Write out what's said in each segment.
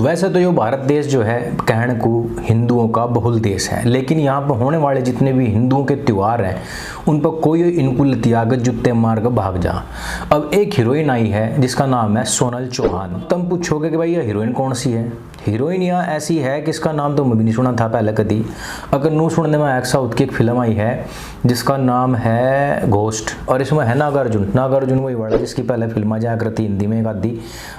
वैसे तो ये भारत देश जो है कहने को हिंदुओं का बहुल देश है, लेकिन यहाँ पर होने वाले जितने भी हिंदुओं के त्यौहार हैं उन पर कोई इनको त्यागत जुत्ते मार कर भाग जा। अब एक हीरोइन आई है जिसका नाम है सोनल चौहान। तुम पूछोगे कि भाई ये हीरोइन कौन सी है। हीरोइन यहाँ ऐसी है कि इसका नाम तो मैं भी नहीं सुना था पहले कभी। अगर नू सुनने में एक साउथ की एक फिल्म आई है जिसका नाम है घोस्ट, और इसमें है नागार्जुन वही वर्ड जिसकी पहले फिल्म जाया करती हिंदी में एक आधी,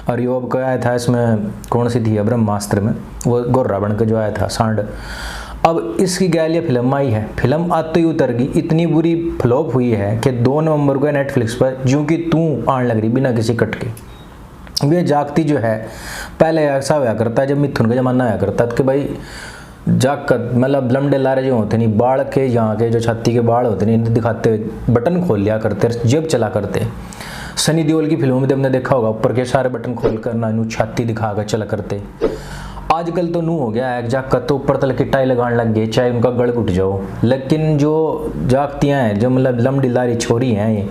और यो अब आया था इसमें कौन सी थी ब्रह्मास्त्र में, वो गोर्रा बन के जो आया था सांड। अब इसकी गैलिया फिल्म आई है, फिल्म आते ही उतर गई, इतनी बुरी फ्लॉप हुई है कि 2 नवंबर को नेटफ्लिक्स पर ज्यों कि तू आने लग रही बिना किसी कट के। ये जागती जो है पहले ऐसा हुआ करता है जब मिथुन का जमाना आया करता कि भाई जागत मतलब लमडे लारे जो होते नहीं, बाढ़ के यहाँ के जो छाती के बाढ़ होते नहीं दिखाते, बटन खोल लिया करते, जेब चला करते। सनी देओल की फिल्मों में हमने देखा होगा ऊपर के सारे बटन खोल कर ना छाती दिखा कर चला करते। आजकल तो नू हो गया है जागत तो ऊपर तल की टाई लगाने लग गए चाहे उनका गड़ घुट जाओ। लेकिन जो जागतियाँ हैं जो मतलब लमडी लारी छोरी हैं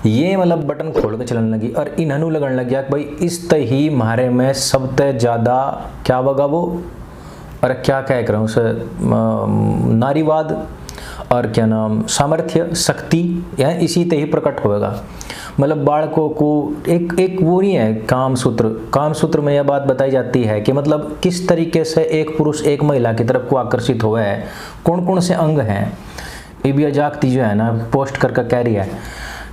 ये मतलब बटन खोल के चलने लगी और इन्हनु लगने लग गया कि भाई इस तही मारे में सबसे ज़्यादा क्या होगा वो, और क्या कह रहा हूँ उसे, नारीवाद और क्या नाम सामर्थ्य शक्ति यह इसी तही प्रकट होगा। मतलब बालकों को एक वो नहीं है कामसूत्र में यह बात बताई जाती है कि मतलब किस तरीके से एक पुरुष एक महिला की तरफ को आकर्षित हुआ है, कौन कौन से अंग हैं। ये जागती जो है ना पोस्ट करके कह रही है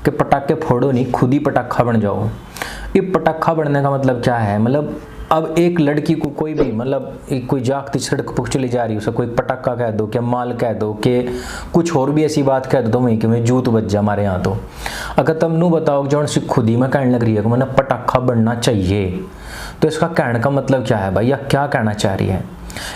कि पटाखे फोड़ो नहीं खुद ही पटाखा बन जाओ। ये पटाखा बनने का मतलब क्या है, मतलब अब एक लड़की को कोई भी मतलब कोई जागती सड़क पर चली जा रही है उसे कोई पटाखा कह दो, क्या माल कह दो, कि कुछ और भी ऐसी बात कह दो तो वहीं कि मैं जूत बच जा हमारे यहाँ। तो अगर तुम नू बताओ जो सी खुद ही में कहने लग रही है कि मैंने पटाखा बनना चाहिए, तो इसका कहने का मतलब क्या है भाई, या क्या कहना चाह रही है।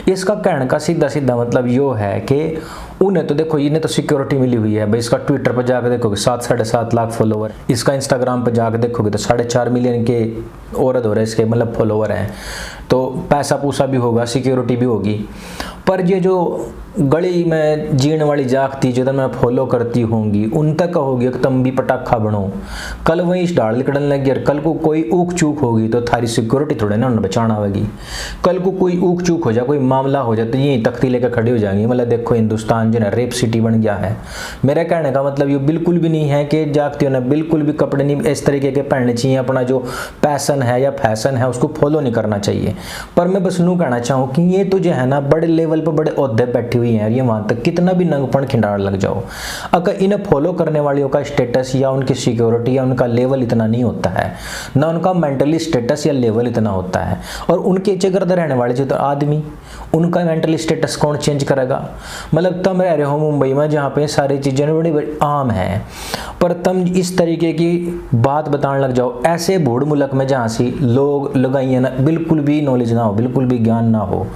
इसका कहने का सीधा मतलब यो है कि उन्हें तो देखो इन्हें तो सिक्योरिटी मिली हुई है भाई। इसका ट्विटर पर जाकर देखोगे 7-7.5 लाख फॉलोवर, इसका इंस्टाग्राम पर जाकर देखोगे तो 4.5 मिलियन के औरत हो रहे इसके मतलब फॉलोवर हैं। तो पैसा पूसा भी होगा, सिक्योरिटी भी होगी। पर ये जो गली में जीने वाली जागती जो मैं फॉलो करती होंगी उन तक कहोगी कि तुम भी पटाखा बनो, कल वहीं इस डाल निकलने लगी और कल को कोई ऊक चूक होगी तो थारी सिक्योरिटी थोड़े ना उन्हें बचाना होगी। कल को कोई ऊक चूक हो जाए, कोई मामला हो जाए तो यहीं तख्ती लेकर खड़ी हो जाएंगी। मतलब देखो हिंदुस्तान जो है रेप सिटी बन गया है। मेरा कहने का मतलब ये बिल्कुल भी नहीं है कि जागतियों ने बिल्कुल भी कपड़े नहीं इस तरीके के पहनने चाहिए, अपना जो पैसन है या फैशन है उसको फॉलो नहीं करना चाहिए। पर मैं बस यूँ कहना चाहूँ कि ये तो जो है ना बड़े लेवल पर बड़े ओहदे बैठी हुई हैं, ये वहाँ तक कितना भी नंगपन खिंडार लग जाओ, अगर इन्हें फॉलो करने वालों का स्टेटस या उनकी सिक्योरिटी या उनका लेवल इतना नहीं होता है, ना उनका मेंटली स्टेटस या लेवल इतना होता है, और उनके जगह रहने वाले जो तो आदमी उनका मेंटली स्टेटस कौन चेंज करेगा। मतलब तुम रह रहे हो मुंबई में जहाँ पे सारी चीज़ें बड़ी बड़ी आम हैं, पर तुम इस तरीके की बात बताने लग जाओ ऐसे बूढ़ मुल्क में जहाँ से लोग लगाइए ना बिल्कुल भी नॉलेज ना हो, बिल्कुल भी ज्ञान ना हो,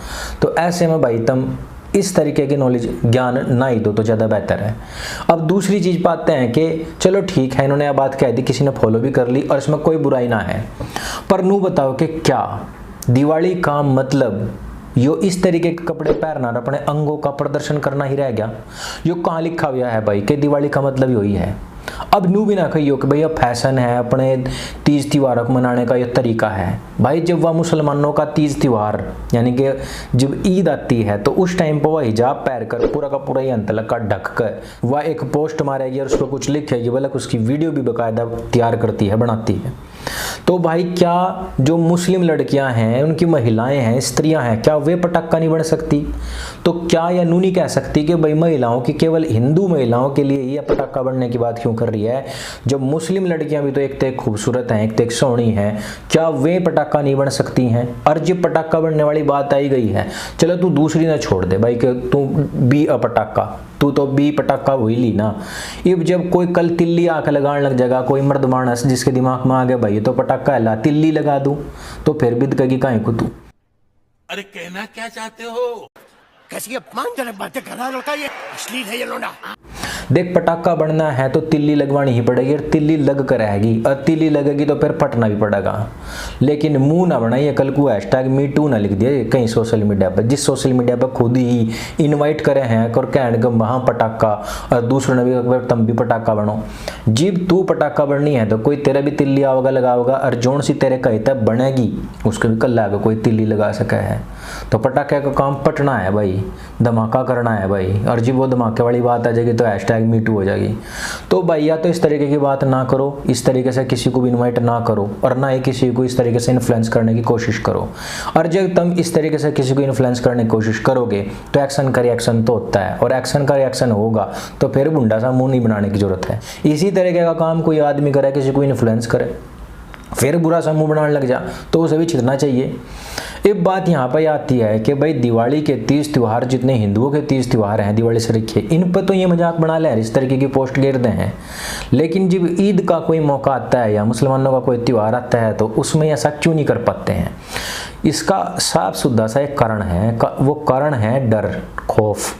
तो ऐसे में भाई तुम इस तरीके की नॉलेज ज्ञान ना ही दो तो ज़्यादा बेहतर है। अब दूसरी चीज़ पाते हैं कि चलो ठीक है इन्होंने यह बात कह दी, किसी ने फॉलो भी कर ली और इसमें कोई बुराई ना है, पर नू बताओ कि क्या दिवाली का मतलब यो इस तरीके के कपड़े पहनना और अपने अंगों का प्रदर्शन करना ही रह गया। यो कहाँ लिखा हुआ है भाई कि दिवाली का मतलब यही है। अब नू भी ना कहियो कि भैया फैशन है, अपने तीज त्योहार को मनाने का ये तरीका है। भाई जब वह मुसलमानों का तीज त्योहार यानी कि जब ईद आती है तो उस टाइम पर वह हिजाब पहन कर पूरा का पूरा अंतलक का ढक कर वह एक पोस्ट मारेगी और उसको कुछ लिखेगी, बल्कि उसकी वीडियो भी बाकायदा तैयार करती है, बनाती है। तो भाई क्या जो मुस्लिम लड़कियां हैं, उनकी महिलाएं हैं, स्त्रियां हैं, क्या वे पटाखा नहीं बन सकती? तो क्या यह नू नहीं कह सकती कि भाई महिलाओं की केवल हिंदू महिलाओं के लिए ही पटाखा बनने की बात क्यों कर रही है, जब मुस्लिम लड़कियां भी तो एक तो खूबसूरत हैं, एक तो सोहनी हैं, क्या वे पटाखा नहीं बन सकती हैं? और जब पटाखा बनने वाली बात आई गई है, चलो तू दूसरी ना छोड़ दे भाई कि तू बी पटाखा, तू तो बी पटाखा हुई ली ना। अब जब कोई कल तिल्ली आंख लगाने लग जाएगा, कोई मर्द मानस जिसके दिमाग में आ गया भाई ये तो पटाखा है, ला तिल्ली लगा दूं, तो फिर बिद कगी काहे को तू। अरे कहना क्या चाहते हो? कैसी अपमानजनक बातें कर रहा है लड़का, ये अश्लील है ये लोंडा। देख पटाखा बनना है तो तिल्ली लगवानी ही पड़ेगी, और तिल्ली लग कर रहेगी, और तिल्ली लगेगी तो फिर फटना भी पड़ेगा। लेकिन मुंह ना बनाइए, कल को हैशटैग मी टू ना लिख दिए कहीं सोशल मीडिया पर, जिस सोशल मीडिया पर खुद ही इनवाइट करे हैं और कहने के वहाँ पटाखा, और दूसरे ने भी तुम भी पटाखा बनो। जब तू पटाखा बननी है तो कोई तेरा भी तिल्ली आओगा लगाओगा, और जोन सी तेरे कहीं तक बनेगी उसके भी कल आगे कोई तिल्ली लगा सका है। तो पटाखे का काम पटना है भाई, धमाका करना है भाई, और जब वो धमाके वाली बात आ जाएगी तो हैशटैग मी टू हो जाएगी। तो भाई या तो इस तरीके की बात ना करो, इस तरीके से किसी को भी इन्वाइट ना करो, और ना ही किसी को इस तरीके से इन्फ्लुएंस करने की कोशिश करो। और जब तुम इस तरीके से किसी को इन्फ्लुएंस करने की कोशिश करोगे तो एक्शन का रिएक्शन तो होता है, और एक्शन का रिएक्शन होगा तो फिर बुंडा सा मुंह नहीं बनाने की जरूरत है। इसी तरीके का काम कोई आदमी करे, किसी को इन्फ्लुएंस करे, फिर बुरा सा मुंह बनाने लग जा तो उसे भी छिड़ना चाहिए। एक बात यहाँ पर आती है कि भाई दिवाली के 30 त्यौहार जितने हिंदुओं के 30 त्यौहार हैं दिवाली से रखे, इन पर तो ये मजाक बना ले, इस तरीके की पोस्ट गिरते हैं। लेकिन जब ईद का कोई मौका आता है या मुसलमानों का कोई त्यौहार आता है तो उसमें ऐसा क्यों नहीं कर पाते हैं? इसका साफ सुथरा सा एक कारण है, वो कारण है डर, खौफ।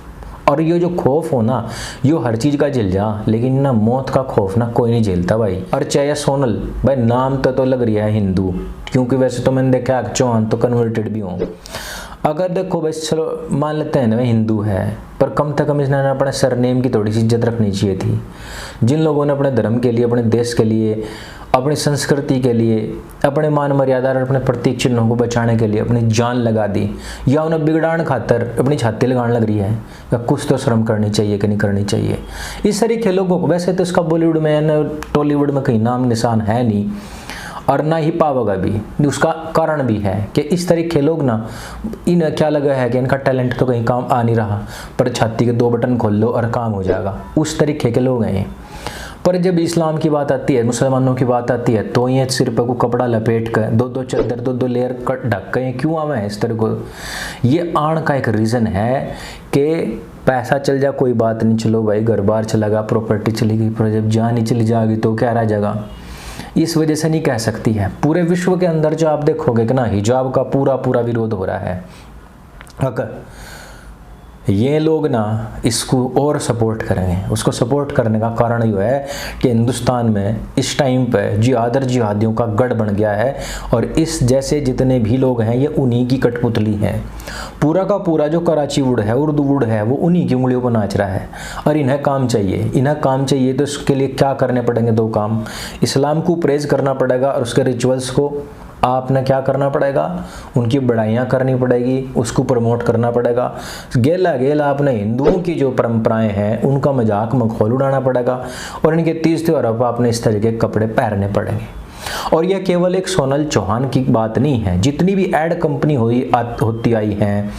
और ये जो खौफ हो ना, यो हर चीज़ का झेल जा, लेकिन ना मौत का खौफ ना कोई नहीं झेलता भाई। और चाहे सोनल भाई नाम तो लग रहा है हिंदू, क्योंकि वैसे तो मैंने देखा चौहान तो कन्वर्टेड भी हों। अगर देखो भाई चलो मान लेते हैं ना हिंदू है, पर कम से कम इसने अपने सरनेम की थोड़ी सी इज्जत रखनी चाहिए थी। जिन लोगों ने अपने धर्म के लिए, अपने देश के लिए, अपनी संस्कृति के लिए, अपने मान मर्यादा और अपने प्रतीक चिन्हों को बचाने के लिए अपनी जान लगा दी, या उन्हें बिगड़ाने खातर अपनी छाती लगाने लग रही है, या कुछ तो शर्म करनी चाहिए कि नहीं करनी चाहिए। इस तरीके लोगों को वैसे तो इसका बॉलीवुड में टॉलीवुड में कहीं नाम निशान है नहीं, और ना ही पावेगा भी। उसका कारण भी है कि इस तरीके लोग ना, इन्हें क्या लगा है कि इनका टैलेंट तो कहीं काम आ नहीं रहा, पर छाती के 2 बटन खोल लो और काम हो जाएगा, उस तरीके के लोग हैं। पर जब इस्लाम की बात आती है, मुसलमानों की बात आती है, तो ये सिर पर को कपड़ा लपेट कर 2-2 चादर 2-2 लेयर ढक के क्यों आवे हैं इस तरह को? ये आण का एक रीज़न है कि पैसा चल जा कोई बात नहीं, चलो भाई घर बार चला गया, प्रॉपर्टी चली गई, पर जब जान ही चली जाएगी तो क्या रह जाएगा? इस वजह से नहीं कह सकती है। पूरे विश्व के अंदर जो आप देखोगे कि ना हिजाब का पूरा विरोध हो रहा है। अगर ये लोग ना इसको और सपोर्ट करेंगे, उसको सपोर्ट करने का कारण ये है कि हिंदुस्तान में इस टाइम पे जिहाद और जिहादियों का गढ़ बन गया है, और इस जैसे जितने भी लोग हैं ये उन्हीं की कठपुतली हैं। पूरा का पूरा जो कराची वुड है, उर्दू वुड है, वो उन्हीं की उंगलियों पर नाच रहा है। और इन्हें काम चाहिए, तो इसके लिए क्या करने पड़ेंगे? 2 काम। इस्लाम को प्रेज करना पड़ेगा, और उसके रिचुअल्स को आपने क्या करना पड़ेगा? उनकी बढ़ाइयाँ करनी पड़ेगी, उसको प्रमोट करना पड़ेगा। गेला आपने हिंदुओं की जो परंपराएं हैं उनका मजाक मखौल उड़ाना पड़ेगा, और इनके 30 त्योहारों पर आपने इस तरह के कपड़े पहनने पड़ेंगे। और यह केवल एक सोनल चौहान की बात नहीं है, जितनी भी एड कंपनी होती आई हैं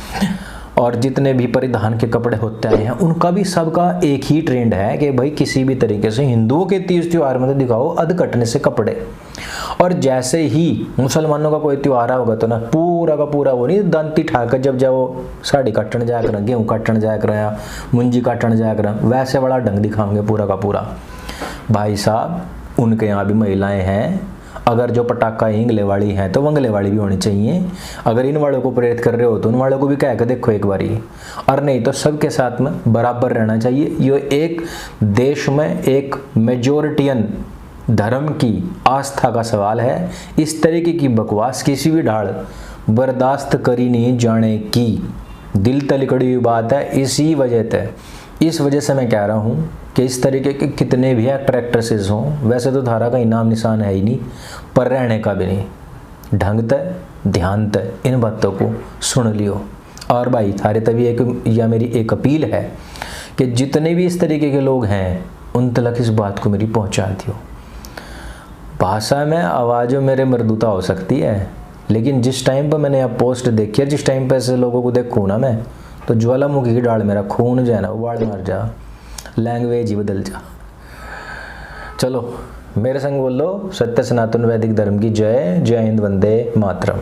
और जितने भी परिधान के कपड़े होते आए हैं, उनका भी सबका एक ही ट्रेंड है कि भाई किसी भी तरीके से हिंदुओं के 30 त्योहार में तो दिखाओ अध कटने से कपड़े। और जैसे ही मुसलमानों का कोई त्यौहार होगा तो ना पूरा का पूरा वो नहीं दांती ठाकर जब जाओ साड़ी काटने जाया कर, गेहूँ काटने जाया कर, या मुंजी काटने जाया कर, वैसे बड़ा ढंग दिखाओगे पूरा का पूरा। भाई साहब उनके यहाँ भी महिलाएं हैं, अगर जो पटाखा हिंगले वाली हैं तो वंगले वाली भी होनी चाहिए। अगर इन वालों को प्रेरित कर रहे हो तो उन वालों को भी कह के देखो एक बारी, और नहीं तो सबके साथ में बराबर रहना चाहिए। ये एक देश में एक मेजोरिटियन धर्म की आस्था का सवाल है। इस तरीके की बकवास किसी भी ढाल बर्दाश्त करी नहीं जाने की दिल तलकड़ी हुई बात है। इस वजह से मैं कह रहा हूँ कि इस तरीके के कितने भी एक्टर एक्ट्रेसेस हों, वैसे तो धारा का इनाम निशान है ही नहीं, पर रहने का भी नहीं। ढंग तय ध्यान तय इन बातों को सुन लियो। और भाई थारे तभी मेरी एक अपील है कि जितने भी इस तरीके के लोग हैं उन तक इस बात को मेरी पहुँचा दियो। भाषा में आवाज़ों मेरे मर्दूता हो सकती है, लेकिन जिस टाइम पर मैंने अब पोस्ट देखी है, जिस टाइम पर ऐसे लोगों को देखूँ ना मैं, तो ज्वालामुखी की डाल मेरा खून जो है ना उबाल मार जा, लैंग्वेज ही बदल जा। चलो मेरे संग बोलो सत्य सनातन वैदिक धर्म की जय। जय हिंद, वंदे मातरम।